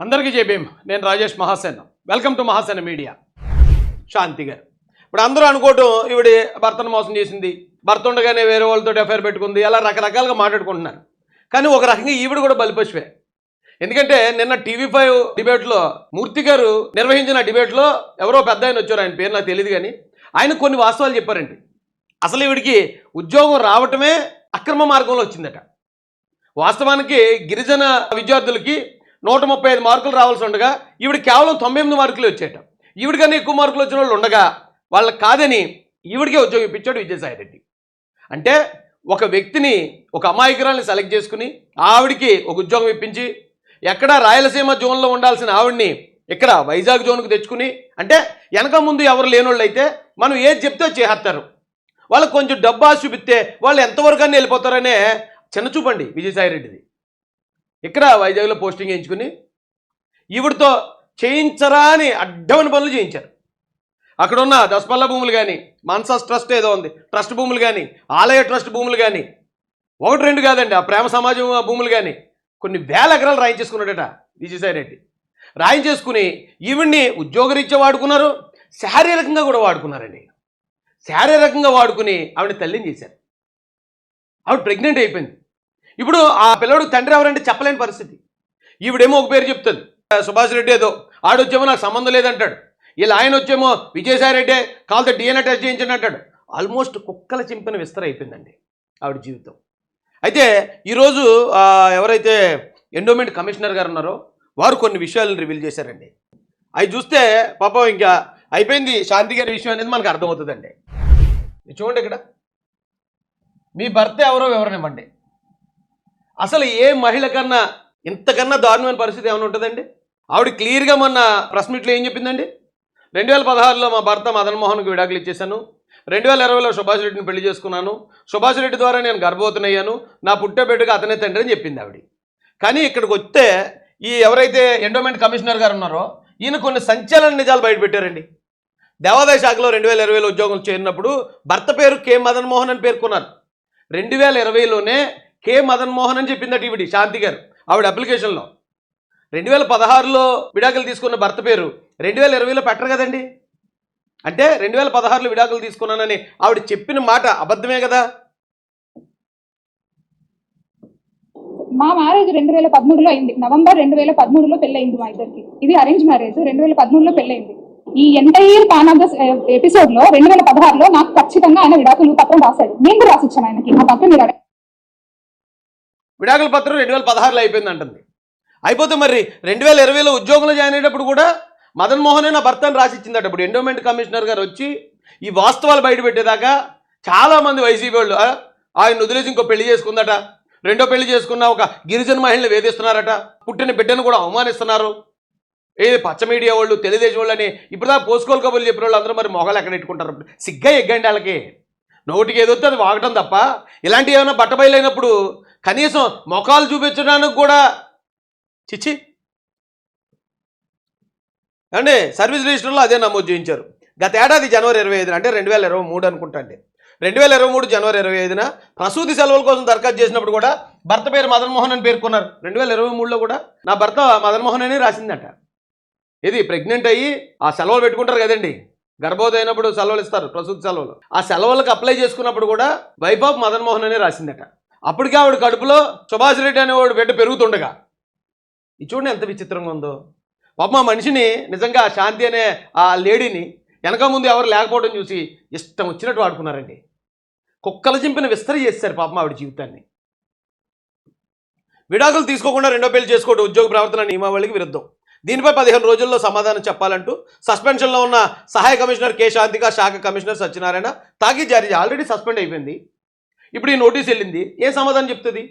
అందరికీ జేబీఎం. నేను Rajesh Mahasen. Welcome to Mahasena media. Shanti గారు ఇప్పుడు అందరూ అనుకోవటం ఈవిడ భర్తను మోసం చేసింది, భర్త ఉండగానే వేరే వాళ్ళతో ఎఫ్ఐఆర్ పెట్టుకుంది, అలా రకరకాలుగా మాట్లాడుకుంటున్నారు. కానీ ఒక రకంగా ఈవిడ కూడా బలిపశువే. ఎందుకంటే నిన్న టీవీ5 డిబేట్లో మూర్తి గారు నిర్వహించిన డిబేట్లో ఎవరో పెద్ద ఆయన వచ్చారు, ఆయన పేరు నాకు తెలియదు, కానీ ఆయన కొన్ని వాస్తవాలు చెప్పారండి. అసలు ఈవిడికి ఉద్యోగం రావటమే అక్రమ మార్గంలో వచ్చిందట. వాస్తవానికి గిరిజన విద్యార్థులకి 135 మార్కులు రావాల్సి ఉండగా ఈవిడ కేవలం 98 మార్కులు వచ్చేట. ఈవిడికన్నా ఎక్కువ మార్కులు వచ్చిన వాళ్ళు ఉండగా వాళ్ళకి కాదని ఈవిడికే ఉద్యోగం ఇప్పించాడు విజయసాయి రెడ్డి. అంటే ఒక వ్యక్తిని, ఒక అమాయకురాల్ని సెలెక్ట్ చేసుకుని ఆవిడికి ఒక ఉద్యోగం ఇప్పించి, ఎక్కడ రాయలసీమ జోన్లో ఉండాల్సిన ఆవిడ్ని ఇక్కడ వైజాగ్ జోన్కు తెచ్చుకుని, అంటే వెనక ముందు ఎవరు లేనోళ్ళు అయితే మనం ఏది చెప్తే చేస్తారు, వాళ్ళకి కొంచెం డబ్బు ఆశ చూపిస్తే వాళ్ళు ఎంతవరకు అని వెళ్ళిపోతారనే చిన్న చూపండి విజయసాయి రెడ్డిది. ఇక్కడ వైజాగ్లో పోస్టింగ్ చేయించుకుని ఈవిడితో చేయించరా అని అడ్డమని పనులు చేయించారు. అక్కడ ఉన్న దసపల్ల భూములు కానీ, మాన్సాస్ ట్రస్ట్ ఏదో ఉంది ట్రస్ట్ భూములు కానీ, ఆలయ ట్రస్ట్ భూములు కానీ, 1-2 కాదండి, ఆ ప్రేమ సమాజం భూములు కానీ కొన్ని వేల ఎకరాలు రాయించేసుకున్నాడట విజయసాయి రెడ్డి. రాయించేసుకుని ఈవిడ్ని ఉద్యోగరీత్యా వాడుకున్నారు, శారీరకంగా కూడా వాడుకున్నారండి. శారీరకంగా వాడుకుని ఆవిడ తల్లిని చేశారు. ఆవిడ ప్రెగ్నెంట్ అయిపోయింది. ఇప్పుడు ఆ పిల్లడు తండ్రి ఎవరంటే చెప్పలేని పరిస్థితి. ఈవిడేమో ఒక పేరు చెప్తుంది, సుభాష్ రెడ్డి ఏదో, ఆడొచ్చేమో నాకు సంబంధం లేదంటాడు, ఇలా ఆయన వచ్చేమో విజయసాయి రెడ్డి కాల్తో DNA టెస్ట్ చేయించండి అంటాడు. ఆల్మోస్ట్ కుక్కల చింపిన విస్తర అయిపోయిందండి ఆవిడ జీవితం. అయితే ఈరోజు ఎవరైతే ఎండోమెంట్ కమిషనర్ గారు ఉన్నారో వారు కొన్ని విషయాలను రివీల్ చేశారండి. అవి చూస్తే పాపం ఇంకా అయిపోయింది శాంతి గారి విషయం అనేది మనకు అర్థమవుతుందండి. చూడండి, ఇక్కడ మీ భర్త ఎవరో వివరణివ్వండి. అసలు ఏ మహిళ కన్నా ఇంతకన్నా దారుణమైన పరిస్థితి ఏమైనా ఉంటుందండి? ఆవిడ క్లియర్గా మొన్న ప్రెస్ మీట్లో ఏం చెప్పిందండి? 2016లో మా భర్త మదన్ మోహన్కి విడాకులు ఇచ్చేశాను, 2020లో సుభాష్ రెడ్డిని పెళ్లి చేసుకున్నాను, సుభాష్ రెడ్డి ద్వారా నేను గర్భవతినయ్యాను, నా పుట్టే బిడ్డకు అతనే తండ్రి అని చెప్పింది ఆవిడ. కానీ ఇక్కడికి వస్తే ఈ ఎవరైతే ఎండోమెంట్ కమిషనర్ గారు ఉన్నారో ఈయన కొన్ని సంచలన నిజాలు బయటపెట్టారండి. దేవాదాయ శాఖలో 2020లో ఉద్యోగం చేరినప్పుడు భర్త పేరు కె మదన్ మోహన్ అని పేర్కొన్నారు. 2020లోనే కె మదన్ మోహన్ అని చెప్పిందట ఈవిడ శాంతి గారు ఆవిడ అప్లికేషన్లో. 2016లో విడాకులు తీసుకున్న భర్త పేరు 2020లో పెట్టరు కదండి. అంటే 2016లో విడాకులు తీసుకున్నానని ఆవిడ చెప్పిన మాట అబద్ధమే కదా. మా మ్యారేజ్ 2013లో అయింది. నవంబర్ 2013లో పెళ్ళయింది మా ఇద్దరికి. ఇది అరేంజ్ మ్యారేజ్. 2013లో పెళ్ళయింది. ఈ entire pan of the episode లో 2016లో నాకు ఖచ్చితంగా ఆయన విడాకులు పత్రం రాశాడు. నేను కూడా రాసిచ్చాను ఆయనకి. ఆ పత్రం మీరు విడాకుల పత్రం 2016లో అయిపోయింది అంటుంది. అయిపోతే మరి 2020లో ఉద్యోగంలో జాయిన్ అయ్యేటప్పుడు కూడా మదన్ మోహనే నా భర్తను రాసిచ్చిందట. ఇప్పుడు ఎండోమెంట్ కమిషనర్ గారు వచ్చి ఈ వాస్తవాలు బయట పెట్టేదాకా చాలామంది వైసీపీ వాళ్ళు ఆయన వదిలేసి ఇంకో పెళ్లి చేసుకుందట, రెండో పెళ్లి చేసుకున్న ఒక గిరిజన మహిళని వేధిస్తున్నారట, పుట్టిన బిడ్డను కూడా అవమానిస్తున్నారు. ఏది పచ్చ మీడియా వాళ్ళు, తెలుగుదేశం వాళ్ళు అని ఇప్పుడు దాకా పోసుకోలు కబుర్లు చెప్పిన వాళ్ళు అందరూ మరి మొగాలు ఎక్కడ పెట్టుకుంటారు? సిగ్గా ఎగ్గండి వాళ్ళకి. నోటికి ఏదొస్తే అది వాగటం తప్ప ఇలాంటివి ఏమైనా బట్టబయలైనప్పుడు కనీసం మొఖాలు చూపించడానికి కూడా చిచ్చి అండి. సర్వీస్ రిజిస్టర్లో అదే నమోదు చేయించారు. గత ఏడాది జనవరి 25 అంటే 2023 అనుకుంటా అండి. 2023 జనవరి 25న ప్రసూతి సెలవుల కోసం దరఖాస్తు చేసినప్పుడు కూడా భర్త పేరు మదన్ మోహన్ అని పేర్కొన్నారు. 2023లో కూడా నా భర్త మదన్ మోహన్ అని రాసిందట. ఇది ప్రెగ్నెంట్ అయ్యి ఆ సెలవులు పెట్టుకుంటారు కదండి, గర్భవతి అయినప్పుడు సెలవులు ఇస్తారు, ప్రసూతి సెలవులు. ఆ సెలవులకు అప్లై చేసుకున్నప్పుడు కూడా వైఫ్ ఆఫ్ మదన్ మోహన్ అనే రాసిందట. అప్పటికే ఆవిడ కడుపులో సుభాష్ రెడ్డి అనేవాడు బిడ్డ పెరుగుతుండగా. ఇది చూడండి ఎంత విచిత్రంగా ఉందో. పాపం ఆ మనిషిని, నిజంగా శాంతి అనే ఆ లేడీని వెనక ముందు ఎవరు లేకపోవడం చూసి ఇష్టం వచ్చినట్టు వాడుకున్నారండి. కుక్కల చింపిన విస్తరి చేశారు పాపం ఆవిడ జీవితాన్ని. విడాకులు తీసుకోకుండా రెండో పెళ్లి చేసుకోవడం ఉద్యోగ ప్రవర్తన నియమావళికి విరుద్ధం. దీనిపై 15 రోజుల్లో సమాధానం చెప్పాలంటూ సస్పెన్షన్లో ఉన్న సహాయ కమిషనర్ కె శాంతిక, శాఖ కమిషనర్ సత్యనారాయణ తాకీదు జారీ ఆల్రెడీ సస్పెండ్ అయిపోయింది. ఇప్పుడు ఈ నోటీస్ వెళ్ళింది. ఏ సమాధానం చెప్తుంది?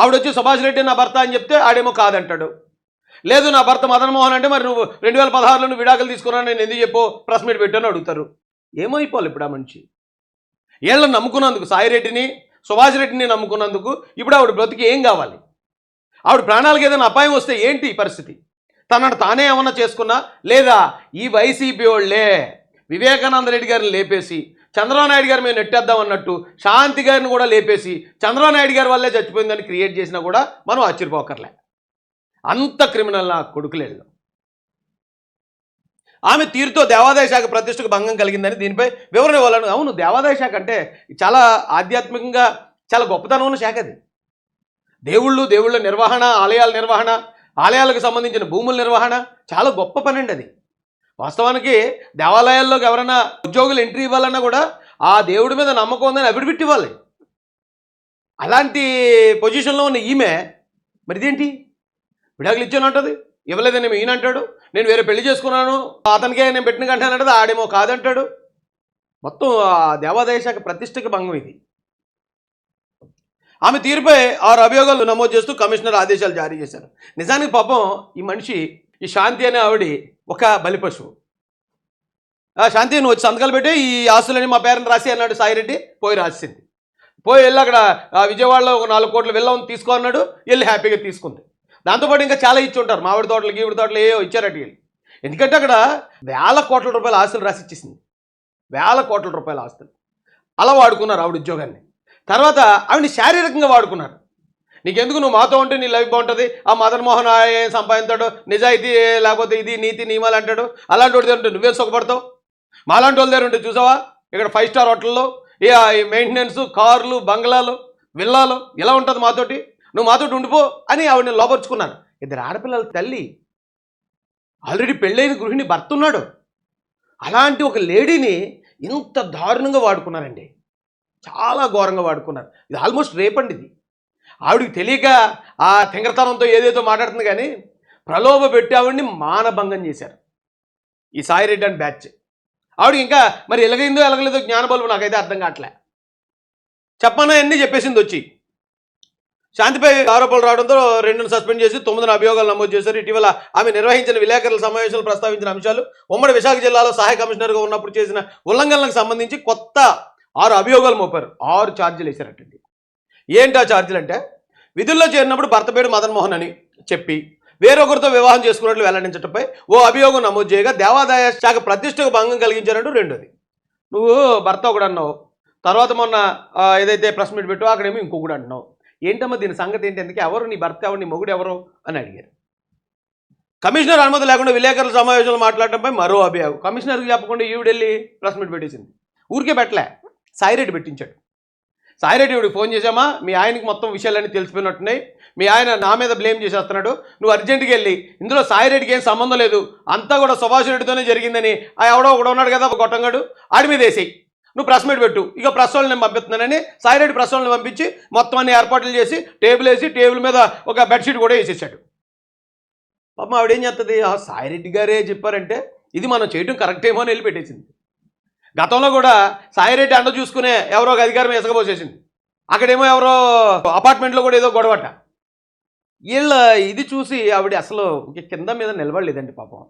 ఆవిడ వచ్చి సుభాష్ రెడ్డి నా భర్త అని చెప్తే ఆడేమో కాదంటాడు. లేదు నా భర్త మదన్ మోహన్ అంటే మరి నువ్వు 2016లో నువ్వు విడాకులు తీసుకున్నాను నేను ఎందుకు చెప్పో ప్రెస్ మీట్ పెట్టాను అడుగుతారు. ఏమైపోవాలి ఇప్పుడు ఆ మనిషి? వీళ్ళని నమ్ముకున్నందుకు, సాయిరెడ్డిని సుభాష్ రెడ్డిని నమ్ముకున్నందుకు ఇప్పుడు ఆవిడ బ్రతికి ఏం కావాలి? ఆవిడ ప్రాణాలకు ఏదైనా అపాయం వస్తే ఏంటి పరిస్థితి? తనను తానే ఏమన్నా చేసుకున్నా, లేదా ఈ వైసీపీ వాళ్ళే వివేకానంద రెడ్డి గారిని లేపేసి చంద్రబాబు నాయుడు గారు మేము నెట్టేద్దాం అన్నట్టు శాంతి గారిని కూడా లేపేసి చంద్రబాబు నాయుడు గారి వల్లే చచ్చిపోయిందని క్రియేట్ చేసినా కూడా మనం ఆశ్చర్యపోకర్లే. అంత క్రిమినల్ నా కొడుకులేళ్ళు. ఆమె తీరుతో దేవాదాయ శాఖ ప్రతిష్టకు భంగం కలిగిందని దీనిపై వివరణ ఇవ్వాలని. అవును, దేవాదాయ శాఖ అంటే చాలా ఆధ్యాత్మికంగా చాలా గొప్పతనం ఉన్న శాఖ అది. దేవుళ్ళ నిర్వహణ, ఆలయాల నిర్వహణ, ఆలయాలకు సంబంధించిన భూముల నిర్వహణ చాలా గొప్ప పని అండి అది. వాస్తవానికి దేవాలయాల్లోకి ఎవరైనా ఉద్యోగులు ఎంట్రీ ఇవ్వాలన్నా కూడా ఆ దేవుడి మీద నమ్మకం ఉందని అఫిడవిట్ ఇవ్వాలి. అలాంటి పొజిషన్లో ఉన్న ఈమె మరి ఇదేంటి విడాకులు ఇచ్చాను అంటది, ఇవ్వలేదని ఈయన అంటాడు, నేను వేరే పెళ్లి చేసుకున్నాను అతనికే నేను పెట్టిన కంటాను అంటది, ఆడేమో కాదంటాడు. మొత్తం ఆ దేవాదాయ శాఖ ప్రతిష్టకి భంగం ఇది. ఆమె తీరుపై 6 అభియోగాలు నమోదు చేస్తూ కమిషనర్ ఆదేశాలు జారీ చేశారు. నిజానికి పాపం ఈ మనిషి, ఈ శాంతి అనే ఆవిడ ఒక బలిపశువు. శాంతి నువ్వు వచ్చి సంతకాలు పెట్టి ఈ ఆస్తులని మా పేరెంట్ రాసి అన్నాడు సాయిరెడ్డి. పోయి రాసింది. పోయి వెళ్ళి అక్కడ విజయవాడలో ఒక 4 కోట్ల విల్ల ఉంది తీసుకో అన్నాడు. వెళ్ళి హ్యాపీగా తీసుకుంది. దాంతోపాటు ఇంకా చాలా ఇచ్చి ఉంటారు, మామిడి తోటలు గీవిడి తోటలు ఏవో ఇచ్చారట వీళ్ళు. ఎందుకంటే అక్కడ వేల కోట్ల రూపాయల ఆస్తులు రాసి ఇచ్చేసింది. వేల కోట్ల రూపాయల ఆస్తులు అలా వాడుకున్నారు ఆవిడ ఉద్యోగాన్ని. తర్వాత ఆవిడని శారీరకంగా వాడుకున్నారు. నీకెందుకు, నువ్వు మాతో ఉంటే నీ లైఫ్ బాగుంటుంది, ఆ మదన్ మోహన్ ఏం సంపాదించాడు, నిజాయితీ లేకపోతే ఇది నీతి నియమాలు అంటాడు, అలాంటి వాడి దగ్గర ఉంటే నువ్వే సుఖపడతావు. మాలాంటి వాళ్ళ దగ్గర ఉంటే చూసావా ఇక్కడ 5 స్టార్ హోటల్లో మెయింటెనెన్స్, కార్లు, బంగ్లాలు, విల్లాలు ఇలా ఉంటుంది మాతోటి, నువ్వు మాతోటి ఉండిపో అని ఆవిడని లోపరుచుకున్నారు. 2 ఆడపిల్లల తల్లి, ఆల్రెడీ పెళ్ళైన గృహిణి, భర్త ఉన్నాడు. అలాంటి ఒక లేడీని ఇంత దారుణంగా వాడుకున్నారండి. చాలా ఘోరంగా వాడుకున్నారు. ఇది ఆల్మోస్ట్ రేప్ అండి ఇది. ఆవిడికి తెలియక ఆ తెంగరతనంతో ఏదేదో మాట్లాడుతుంది, కానీ ప్రలోభ పెట్టి ఆవిడ్ని మానభంగం చేశారు ఈ సాయిరెడ్డి అని బ్యాచ్. ఆవిడకి ఇంకా మరి ఎలాగైందో ఎలాగలేదో జ్ఞానబలం నాకైతే అర్థం కావట్లే. చెప్పనా అన్నీ చెప్పేసింది వచ్చి. శాంతిపై ఆరోపణలు రావడంతో 2ను సస్పెండ్ చేసి 9 అభియోగాలు నమోదు చేశారు. ఇటీవల ఆమె నిర్వహించిన విలేకరుల సమావేశాలు ప్రస్తావించిన అంశాలు, ఉమ్మడి విశాఖ జిల్లాలో సహాయ కమిషనర్గా ఉన్నప్పుడు చేసిన ఉల్లంఘనలకు సంబంధించి కొత్త 6 అభియోగాలు మోపారు. 6 ఛార్జీలు వేశారటండి. ఏంటి ఆ ఛార్జీలు అంటే, విధుల్లో చేరినప్పుడు భర్త పేరు మదన్ మోహన్ అని చెప్పి వేరొకరితో వివాహం చేసుకున్నట్లు వెల్లడించడంపై ఓ అభియోగం నమోదు చేయగా దేవాదాయ శాఖ ప్రతిష్టకు భంగం కలిగించారంటూ రెండోది. నువ్వు భర్త ఒకడు అన్నావు, తర్వాత మొన్న ఏదైతే ప్రెస్ మీట్ పెట్టావో అక్కడేమో ఇంకొకడు అంటున్నావు. ఏంటమ్మా దీని సంగతి ఏంటి, ఎందుకు ఎవరు నీ భర్త ఎవరు, నీ మొగుడు ఎవరు అని అడిగారు. కమిషనర్ అనుమతి లేకుండా విలేకరుల సమావేశంలో మాట్లాడటంపై మరో అభియోగం. కమిషనర్కి చెప్పకుండా ఈవిడెళ్ళి ప్రెస్ మీట్ పెట్టేసింది. ఊరికే పెట్టలే, సాయిరెడ్డి పెట్టించాడు. సాయిరెడ్డి ఈవిడికి ఫోన్ చేశామా, మీ ఆయనకి మొత్తం విషయాలన్నీ తెలిసిపోయినట్టున్నాయి, మీ ఆయన నా మీద బ్లేమ్ చేసేస్తున్నాడు, నువ్వు అర్జెంటుగా వెళ్ళి, ఇందులో సాయిరెడ్డికి ఏం సంబంధం లేదు, అంతా కూడా సుభాష్ రెడ్డితోనే జరిగిందని ఆ ఎవడో ఒకడు ఉన్నాడు కదా గొట్టంగాడు, ఆడి మీద వేసేయి, నువ్వు ప్రెస్ మీట్ పెట్టు, ఇక ప్రెస్ వాళ్ళని నేను పంపిస్తున్నానని సాయిరెడ్డి ప్రెస్ వాళ్ళని పంపించి మొత్తం అన్ని ఏర్పాట్లు చేసి టేబుల్ వేసి టేబుల్ మీద ఒక బెడ్షీట్ కూడా వేసేసాడు. పాపం ఆవిడేం చేస్తుంది, సాయిరెడ్డి గారే చెప్పారంటే ఇది మనం చేయడం కరెక్ట్ ఏమో అని వెళ్ళి పెట్టేసింది. గతంలో కూడా సాయిరెడ్డి అండ చూసుకునే ఎవరో ఒక అధికారం ఎసగబోసేసింది. అక్కడేమో ఎవరో అపార్ట్మెంట్లో కూడా ఏదో గొడవట. వీళ్ళ ఇది చూసి ఆవిడ అసలు కింద మీద నిలబడలేదండి పాపం.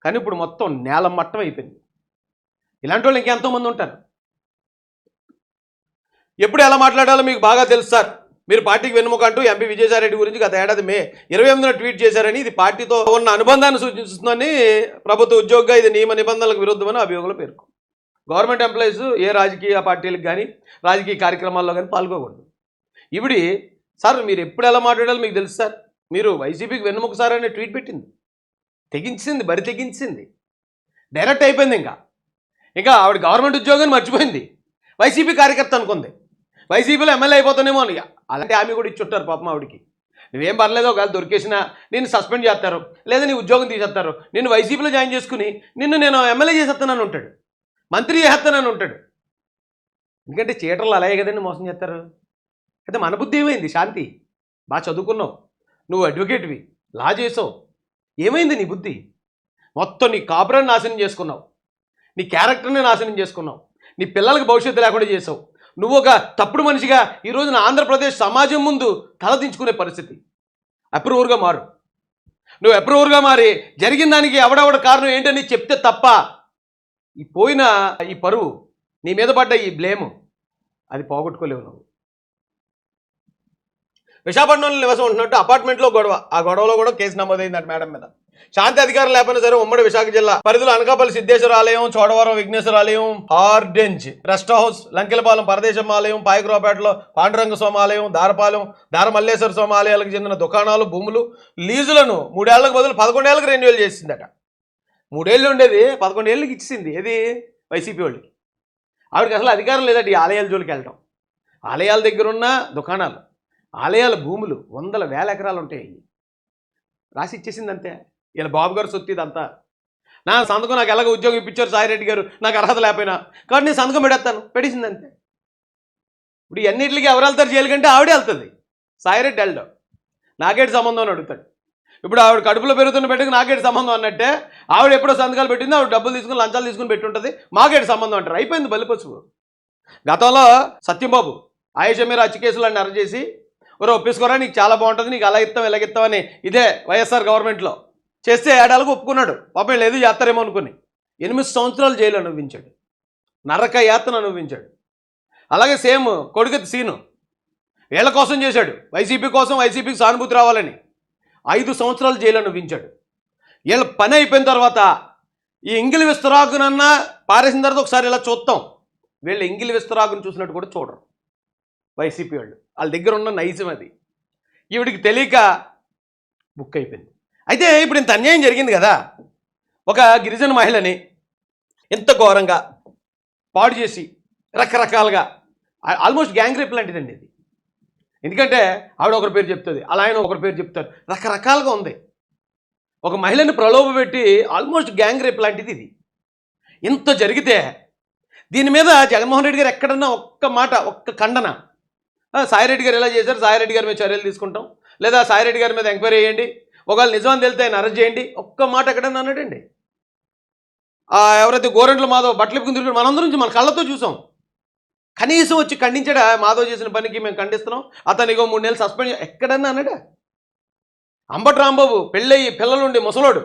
కానీ ఇప్పుడు మొత్తం నేల మట్టం అయిపోయింది. ఇలాంటి వాళ్ళు ఇంకెంతోమంది ఉంటారు. ఎప్పుడు ఎలా మాట్లాడాలో మీకు బాగా తెలుసు సార్. మీరు పార్టీకి వెన్నుముక అంటూ ఎంపీ విజయసాయిరెడ్డి గురించి గత ఏడాది మే 28న ట్వీట్ చేశారని, ఇది పార్టీతో ఉన్న అనుబంధాన్ని సూచిస్తుందని, ప్రభుత్వ ఉద్యోగిగా ఇది నియమ నిబంధనలకు విరుద్ధమని అభియోగంలో పేర్కొంది. గవర్నమెంట్ ఎంప్లాయీస్ ఏ రాజకీయ పార్టీలకు కానీ రాజకీయ కార్యక్రమాల్లో కానీ పాల్గొకూడదు. ఇవిడి సార్ మీరు ఎప్పుడు ఎలా మాట్లాడాలో మీకు తెలుసు సార్, మీరు వైసీపీకి వెన్నుముక సార్ అనే ట్వీట్ పెట్టింది, తెగించింది, బరి తెగించింది, డైరెక్ట్ అయిపోయింది. ఇంకా ఆవిడ గవర్నమెంట్ ఉద్యోగాన్ని మర్చిపోయింది, వైసీపీ కార్యకర్త అనుకుంది, వైసీపీలో ఎమ్మెల్యే అయిపోతానేమో అని. అలాంటి హామీ కూడా ఇచ్చుంటారు పాపం ఆవిడికి. నువ్వేం పర్లేదు, ఒకవేళ దొరికేసినా నేను సస్పెండ్ చేస్తారు, లేదా నీ ఉద్యోగం తీసేస్తారు, నిన్ను వైసీపీలో జాయిన్ చేసుకుని నిన్ను నేను ఎమ్మెల్యే చేసేస్తానని ఉంటాడు, మంత్రి చేస్తానని ఉంటాడు. ఎందుకంటే చీటర్లు అలాగే కదండి మోసం చేస్తారు. అయితే మన బుద్ధి ఏమైంది, శాంతి బాగా చదువుకున్నావు, నువ్వు అడ్వకేట్వి, లా చేసావు, ఏమైంది నీ బుద్ధి? మొత్తం నీ కాపురాన్ని నాశనం చేసుకున్నావు, నీ క్యారెక్టర్ని నాశనం చేసుకున్నావు, నీ పిల్లలకి భవిష్యత్తు లేకుండా చేసావు. నువ్వు ఒక తప్పుడు మనిషిగా ఈ రోజున ఆంధ్రప్రదేశ్ సమాజం ముందు తలదించుకునే పరిస్థితి. అప్రూవర్గా మారు, నువ్వు అప్రూవర్గా మారి జరిగిన దానికి ఎవడెవడ కారణం ఏంటని చెప్తే తప్ప ఈ పోయిన ఈ పరువు, నీ మీద పడ్డ ఈ బ్లేము అది పోగొట్టుకోలేవు నువ్వు. విశాఖపట్నంలో నివాసం ఉంటున్నట్టు అపార్ట్మెంట్లో గొడవ, ఆ గొడవలో కూడా కేసు నమోదైందట మేడం మీద. శాంతి అధికారం లేకపోయినా సరే ఉమ్మడి విశాఖ జిల్లా పరిధిలో అనకాపల్లి సిద్ధేశ్వర ఆలయం, చోడవరం విఘ్నేశ్వర ఆలయం, హార్డెంజ్ రెస్ట్ హౌస్, లంకెలపాలెం పరదేశం ఆలయం, పాయకురావుపేటలో పాండురంగ స్వామి ఆలయం, దారపాలెం దారమల్లేశ్వర స్వామి ఆలయాలకు చెందిన దుకాణాలు, భూములు లీజులను 3 ఏళ్లకు బదులు 11 ఏళ్ళకి రెన్యువల్ చేసిందట. 3 ఏళ్ళు ఉండేది 11 ఏళ్ళకి ఇచ్చింది. ఏది వైసీపీ వాళ్ళకి. ఆవిడకి అసలు అధికారం లేదట ఈ ఆలయాల జోలికి వెళ్ళటం. ఆలయాల దగ్గర ఉన్న దుకాణాలు, ఆలయాల భూములు వందల వేల ఎకరాలు ఉంటాయి. రాసి ఇచ్చేసింది అంతే. ఇలా బాబు గారు సొత్తు ఇదంతా. నా సంతకం నాకు ఎలాగ ఉద్యోగం ఇప్పించారు సాయిరెడ్డి గారు, నాకు అర్హత లేకపోయినా, కాబట్టి నేను సంతకం పెడతాను, పెట్టేసింది అంతే. ఇప్పుడు ఎన్నింటికి ఎవరు వెళ్తారు జైలు కంటే ఆవిడే వెళ్తుంది. సాయిరెడ్డి వెళ్ళడం నాకేటి సంబంధం అని అడుగుతాడు. ఇప్పుడు ఆవిడ కడుపులో పెరుగుతున్న బిడ్డకు నాకేటి సంబంధం అన్నట్టే, ఆవిడ ఎప్పుడో సంతకాలు పెట్టింది, ఆవిడ డబ్బులు తీసుకుని లంచాలు తీసుకుని పెట్టుంటుంది, మాకేటి సంబంధం అంటారు. అయిపోయింది బలిపసుపు. గతంలో సత్యంబాబు ఆయేషా మీద హత్య కేసులన్నీ అరెస్ట్ చేసి ఒరే ఒప్పేసుకోరా, నీకు చాలా బాగుంటుంది, నీకు అలా ఇస్తాం ఇలా ఇస్తామని ఇదే వైఎస్ఆర్ గవర్నమెంట్లో చేస్తే ఏడాలకు ఒప్పుకున్నాడు. పాపం లేదు చేస్తారేమో అనుకుని 8 సంవత్సరాలు జైలు అనుభవించాడు, నరక యాతన అనుభవించాడు. అలాగే సేమ్ కొడుకు సీను వీళ్ళ కోసం చేశాడు, వైసీపీ కోసం, వైసీపీకి సానుభూతి రావాలని 5 సంవత్సరాలు జైలు అనుభవించాడు. వీళ్ళ పని అయిపోయిన తర్వాత ఈ ఎంగిలి విస్తరాకునన్నా పారేసిన తర్వాత ఒకసారి ఇలా చూస్తాం. వీళ్ళు ఎంగిలి విస్తరాకును చూసినట్టు కూడా చూడరు వైసీపీ వాళ్ళు. వాళ్ళ దగ్గర ఉన్న నైజం అది. ఈవిడికి తెలియక బుక్ అయిపోయింది. అయితే ఇప్పుడు ఇంత అన్యాయం జరిగింది కదా, ఒక గిరిజన మహిళని ఎంత ఘోరంగా పాడు చేసి రకరకాలుగా, ఆల్మోస్ట్ గ్యాంగ్ రేప్ లాంటిదండి ఇది. ఎందుకంటే ఆవిడ ఒకరి పేరు చెప్తుంది, అలా ఆయన ఒకరి పేరు చెప్తారు, రకరకాలుగా ఉంది. ఒక మహిళని ప్రలోభపెట్టి ఆల్మోస్ట్ గ్యాంగ్ రేప్ లాంటిది ఇది. ఇంత జరిగితే దీని మీద జగన్మోహన్ రెడ్డి గారు ఎక్కడన్నా ఒక్క మాట, ఒక్క ఖండన, సాయిరెడ్డి గారు ఎలా చేశారు, సాయిరెడ్డి గారి మీద చర్యలు తీసుకుంటాం, లేదా సాయిరెడ్డి గారి మీద ఎంక్వైరీ చేయండి, ఒకవేళ నిజమని తెలితే ఆయన అరెస్ట్ చేయండి, ఒక్క మాట ఎక్కడన్నా అన్నాడండి. ఎవరైతే గోరెంట్ల మాధవ్ బట్టలిప్పుకుని తిరిగి మనందరం మన కళ్ళతో చూసాం. కనీసం వచ్చి ఖండించాడా, మాధవ్ చేసిన పనికి మేము ఖండిస్తున్నాం, అతనిగో 3 నెలలు సస్పెండ్, ఎక్కడన్నా అన్నాడా? అంబటి రాంబాబు పెళ్ళయి పిల్లలుండి ముసలోడు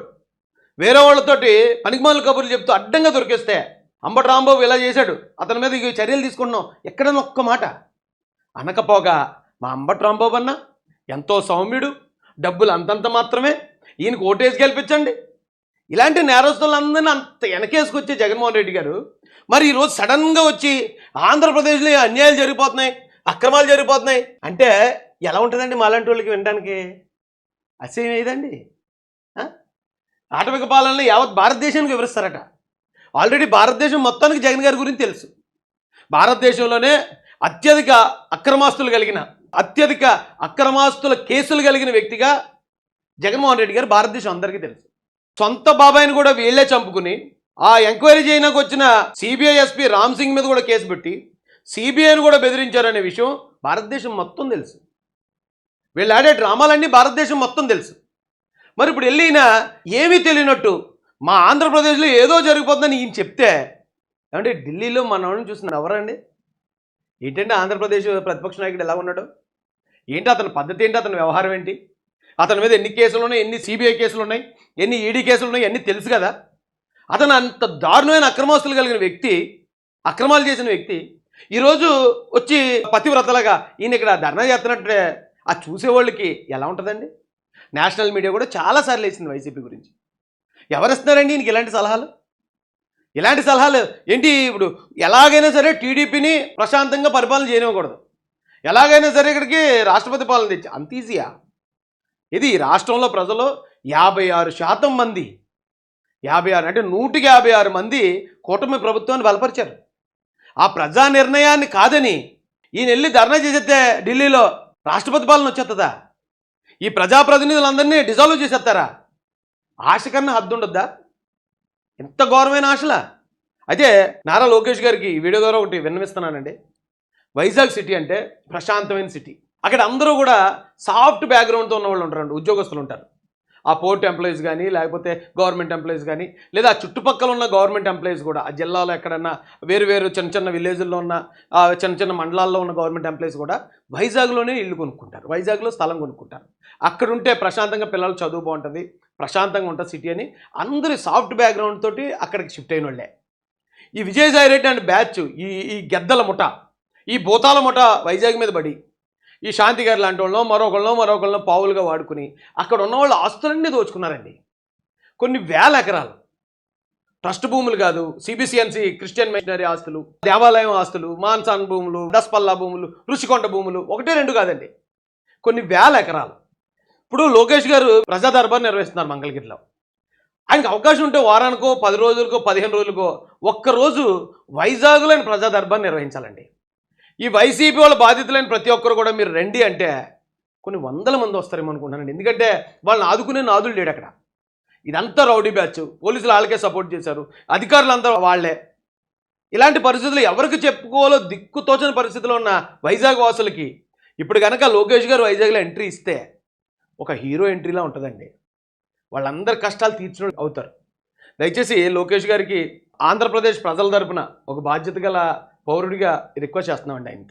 వేరే వాళ్ళతోటి పనికిమాల కబుర్లు చెప్తూ అడ్డంగా దొరికేస్తే అంబటి రాంబాబు ఇలా చేశాడు, అతని మీద ఇక చర్యలు తీసుకుంటున్నాం, ఎక్కడన్నా ఒక్క మాట అనకపోగా మా అంబటి రాంబాబు అన్న ఎంతో సౌమ్యుడు, డబ్బులు అంతంత మాత్రమే, ఈయనకు ఓటేసి గెలిపించండి, ఇలాంటి నేరస్తులందరినీ అంత వెనకేసుకొచ్చే జగన్మోహన్ రెడ్డి గారు మరి ఈరోజు సడన్గా వచ్చి ఆంధ్రప్రదేశ్లో అన్యాయాలు జరిగిపోతున్నాయి, అక్రమాలు జరిగిపోతున్నాయి అంటే ఎలా ఉంటుందండి? మాలాంటి వాళ్ళకి వినడానికి అసహ్యం ఏదండి? ఆటవిక పాలనలో యావత్ భారతదేశానికి వివరిస్తారట. ఆల్రెడీ భారతదేశం మొత్తానికి జగన్ గారి గురించి తెలుసు. భారతదేశంలోనే అత్యధిక అక్రమాస్తుల కేసులు కలిగిన వ్యక్తిగా జగన్మోహన్ రెడ్డి గారు భారతదేశం అందరికీ తెలుసు. సొంత బాబాయిని కూడా వీళ్లే చంపుకుని ఆ ఎంక్వైరీ చేయడానికి వచ్చిన సిబిఐ ఎస్పీ రామ్ సింగ్ మీద కూడా కేసు పెట్టి సిబిఐని కూడా బెదిరించారనే విషయం భారతదేశం మొత్తం తెలుసు. వీళ్ళు ఆడే డ్రామాలన్నీ భారతదేశం మొత్తం తెలుసు. మరి ఇప్పుడు వెళ్ళినా ఏమీ తెలియనట్టు మా ఆంధ్రప్రదేశ్లో ఏదో జరిగిపోతుందని ఈయన చెప్తే, ఏమంటే ఢిల్లీలో మనల్ని చూస్తున్నారు ఎవరండి? ఏంటంటే ఆంధ్రప్రదేశ్ ప్రతిపక్ష నాయకుడు ఎలా ఉన్నాడు ఏంటి, అతని పద్ధతి ఏంటి, అతని వ్యవహారం ఏంటి, అతని మీద ఎన్ని కేసులు ఉన్నాయి, ఎన్ని సిబిఐ కేసులు ఉన్నాయి, ఎన్ని ఈడీ కేసులు ఉన్నాయి, అన్నీ తెలుసు కదా. అతను అంత దారుణమైన అక్రమాస్తులు కలిగిన వ్యక్తి, అక్రమాలు చేసిన వ్యక్తి ఈరోజు వచ్చి పతివ్రతలాగా ఈయన ఇక్కడ ధర్నా చేస్తున్నట్టే ఆ చూసేవాళ్ళకి ఎలా ఉంటుందండి? నేషనల్ మీడియా కూడా చాలాసార్లు వేసింది వైసీపీ గురించి. ఎవరిస్తున్నారండి ఈయనకి ఇలాంటి సలహాలు? ఇలాంటి సలహాలు ఏంటి? ఇప్పుడు ఎలాగైనా సరే టీడీపీని ప్రశాంతంగా పరిపాలన చేయనివ్వకూడదు, ఎలాగైనా సరే ఇక్కడికి రాష్ట్రపతి పాలన తెచ్చి, అంత ఈజీయా? ఇది రాష్ట్రంలో ప్రజలు 56% మంది, 56 అంటే 156 మంది కూటమి ప్రభుత్వాన్ని బలపరిచారు. ఆ ప్రజా నిర్ణయాన్ని కాదని ఈయన వెళ్ళి ధర్నా చేసేస్తే ఢిల్లీలో రాష్ట్రపతి పాలన వచ్చేస్తుందా? ఈ ప్రజాప్రతినిధులందరినీ డిజాల్వ్ చేసేస్తారా? ఆశ కన్నా హద్దు ఉండొద్దా? ఎంత ఘోరమైన ఆశలా? అయితే నారా లోకేష్ గారికి ఈ వీడియో ద్వారా ఒకటి విన్నవిస్తున్నానండి. వైజాగ్ సిటీ అంటే ప్రశాంతమైన సిటీ. అక్కడ అందరూ కూడా సాఫ్ట్ బ్యాక్గ్రౌండ్తో ఉన్న వాళ్ళు ఉంటారండి, ఉద్యోగస్తులు ఉంటారు. ఆ పోర్ట్ ఎంప్లాయీస్ కానీ, లేకపోతే గవర్నమెంట్ ఎంప్లాయీస్ కానీ, లేదా ఆ చుట్టుపక్కల ఉన్న గవర్నమెంట్ ఎంప్లాయీస్ కూడా, ఆ జిల్లాలో ఎక్కడన్నా వేరు చిన్న చిన్న విలేజ్ల్లో ఉన్న చిన్న మండలాల్లో ఉన్న గవర్నమెంట్ ఎంప్లాయీస్ కూడా వైజాగ్లోనే ఇల్లు కొనుక్కుంటారు, వైజాగ్లో స్థలం కొనుక్కుంటారు. అక్కడ ఉంటే ప్రశాంతంగా పిల్లలు చదువు బాగుంటుంది, ప్రశాంతంగా ఉంటుంది సిటీ అని అందరూ సాఫ్ట్ బ్యాక్గ్రౌండ్ తోటి అక్కడికి షిఫ్ట్ అయిన వాళ్ళే. ఈ విజయసాయి రెడ్డి అండ్ బ్యాచ్, ఈ గెద్దల ముఠ, ఈ భూతాల ముఠ వైజాగ్ మీద పడి ఈ శాంతి గారు లాంటి వాళ్ళను మరొకళ్ళనో పావులుగా వాడుకుని అక్కడ ఉన్న వాళ్ళ ఆస్తులన్నీ దోచుకున్నారండి. కొన్ని వేల ఎకరాలు ట్రస్ట్ భూములు కాదు, సిబిసిఎన్సి క్రిస్టియన్ మిషనరీ ఆస్తులు, దేవాలయం ఆస్తులు, మాన్సాన్ భూములు, దస్పల్లా భూములు, ఋషికొండ భూములు, 1-2 కాదండి, కొన్ని వేల ఎకరాలు. ఇప్పుడు లోకేష్ గారు ప్రజా దర్బార్ నిర్వహిస్తున్నారు మంగళగిరిలో. ఆయనకు అవకాశం ఉంటే వారానికో 10 రోజులకో 15 రోజులకో ఒక్కరోజు వైజాగ్లో ఆయన ప్రజా దర్బార్ నిర్వహించాలండి. ఈ వైసీపీ వాళ్ళ బాధితులైన ప్రతి ఒక్కరు కూడా మీరు రండి అంటే కొన్ని వందల మంది వస్తారేమో అనుకుంటున్నానండి. ఎందుకంటే వాళ్ళని ఆదుకునే నాదులు లేడు అక్కడ. ఇదంతా రౌడీ బ్యాచ్, పోలీసులు వాళ్ళకే సపోర్ట్ చేశారు, అధికారులంతా వాళ్లే. ఇలాంటి పరిస్థితులు ఎవరికి చెప్పుకోవాలో దిక్కుతోచని పరిస్థితిలో ఉన్న వైజాగ్ వాసులకి ఇప్పుడు కనుక లోకేష్ గారు వైజాగ్లో ఎంట్రీ ఇస్తే ఒక హీరో ఎంట్రీలా ఉంటుందండి. వాళ్ళందరి కష్టాలు తీర్చిన అవుతారు. దయచేసి లోకేష్ గారికి ఆంధ్రప్రదేశ్ ప్రజల తరపున ఒక బాధ్యత గల పౌరుడిగా రిక్వెస్ట్ చేస్తున్నామండి ఆయనకి.